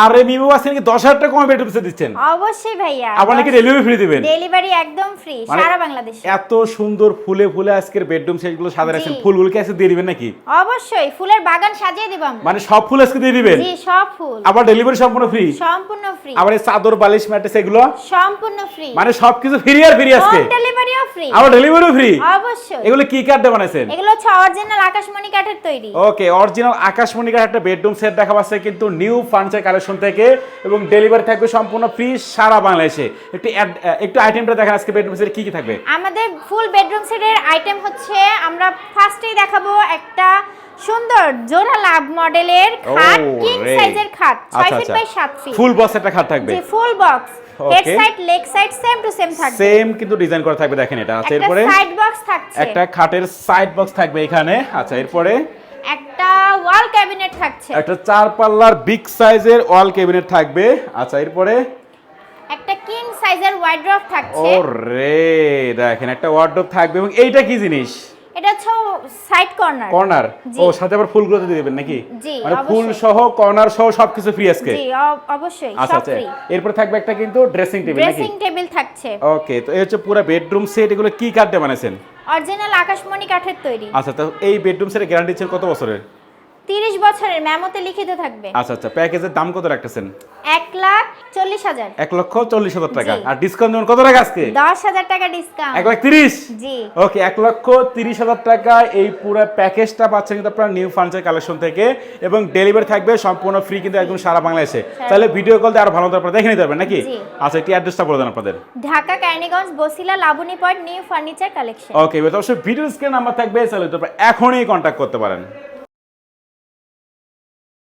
আরে মিমো আজকে নাকি 10,000 টাকা কমে বেডরুম সেট দিচ্ছেন? অবশ্যই ভাইয়া। আবার নাকি ডেলিভারি ফ্রি দিবেন? ডেলিভারি একদম ফ্রি সারা বাংলাদেশে। এত সুন্দর ফুলে ফুলে আজকের বেডরুম সেটগুলো সাজাচ্ছেন, জি। ফুলগুলো কি আজকে দিয়ে দিবেন নাকি? অবশ্যই ফুলের বাগান সাজিয়ে দিব আমরা। মানে সব ফুল আজকে দিয়ে দিবেন? জি সব ফুল। আবার ডেলিভারি সম্পূর্ণ ফ্রি? সম্পূর্ণ ফ্রি। আবার এই চাদর বালিশ ম্যাট্রেস এগুলো সম্পূর্ণ ফ্রি। মানে সবকিছু ফ্রি আর ফ্রি আজকে? হোম ডেলিভারিও ফ্রি। আবার ডেলিভারিও ফ্রি? অবশ্যই। এগুলো কি কাঠ দিয়ে বানাইছেন? এগুলো হচ্ছে অরিজিনাল আকাশমণি কাঠের তৈরি। ওকে, অরিজিনাল আকাশমণি কাঠের একটা বেডরুম সেট দেখা পাচ্ছে কিন্তু নিউ ফার্নিচার কালেকশন থেকে, এবং ডেলিভারি থাকবে সম্পূর্ণ ফ্রি সারা বাংলাদেশে। একটু আইটেমটা দেখেন আজকে বেডরুম সেটে কি কি থাকবে। আমাদের ফুল বেডরুম সেটের আইটেম হচ্ছে আমরা ফার্স্টেই দেখাবো একটা সুন্দর জোড়া লাভ মডেলের খাট, কিং সাইজের খাট 6 feet by 7 feet. Full box একটা খাট থাকবে? জি full box, head side leg side same to same থাকবে। সেম কিন্তু ডিজাইন করা থাকবে, দেখেন এটা। আচ্ছা এরপরে একটা সাইড বক্স থাকছে, একটা খাটের সাইড বক্স থাকবে এখানে। আচ্ছা এরপরে একটা ওয়াল ক্যাবিনেট থাকছে, একটা 4 পাল্লার বিগ সাইজের ওয়াল ক্যাবিনেট থাকবে। আচ্ছা এরপরে একটা কিং সাইজের ওয়ার্ড্রপ থাকছে। ওরে দেখেন একটা ওয়ার্ডরোব থাকবে, এবং এইটা কি জিনিস? এটা হচ্ছে সাইড কর্নার। কর্নার? জি। ও সাথে আবার ফুলগুলো দিয়ে দিবেন নাকি? জি, মানে ফুল অবশ্যই। সহ কর্নার সহ সবকিছু ফ্রি আজকে? জি অবশ্যই আচ্ছা সব আচ্ছা ফ্রি। এরপর থাকবে একটা কিন্তু ড্রেসিং টেবিল নাকি? ড্রেসিং টেবিল থাকছে। ওকে, তো এই হচ্ছে পুরো বেডরুম সেট। এগুলো কি কাঠ দিয়ে বানাইছেন? অরিজিনাল আকাশমণি কাঠের তৈরি। আচ্ছা, তো এই বেডরুম সেটের গ্যারান্টি দিচ্ছেন কত বছরের? 30 বছরের মেমোতে লিখিত থাকবে। আচ্ছা আচ্ছা, প্যাকেজের দাম কত রাখতেছেন? 1,40,000। 1,40,000 টাকা। জি। আর ডিসকাউন্ট দেবেন কত টাকা আজকে? 10,000 টাকা ডিসকাউন্ট। 1,30,000? জি। ওকে, 1,30,000 টাকা এই পুরো প্যাকেজটা পাচ্ছেন কিন্তু আপনারা নিউ ফার্নিচার কালেকশন থেকে, এবং ডেলিভারি থাকবে সম্পূর্ণ ফ্রি কিন্তু একদম সারা বাংলাদেশে। তাহলে ভিডিও কল দিয়ে আরো ভালো মতো আপনারা দেখে নিতে পারবেন নাকি? জি। আচ্ছা একটি অ্যাড্রেসটা বলে দেন আপনাদের। Dhaka Keraniganj Bosila Laboni point new furniture collection. Okay, অবশ্যই ভিডিও স্ক্রিন নাম্বার থাকবে, তাহলে তো আপনারা এখনই কন্ট্যাক্ট করতে পারেন।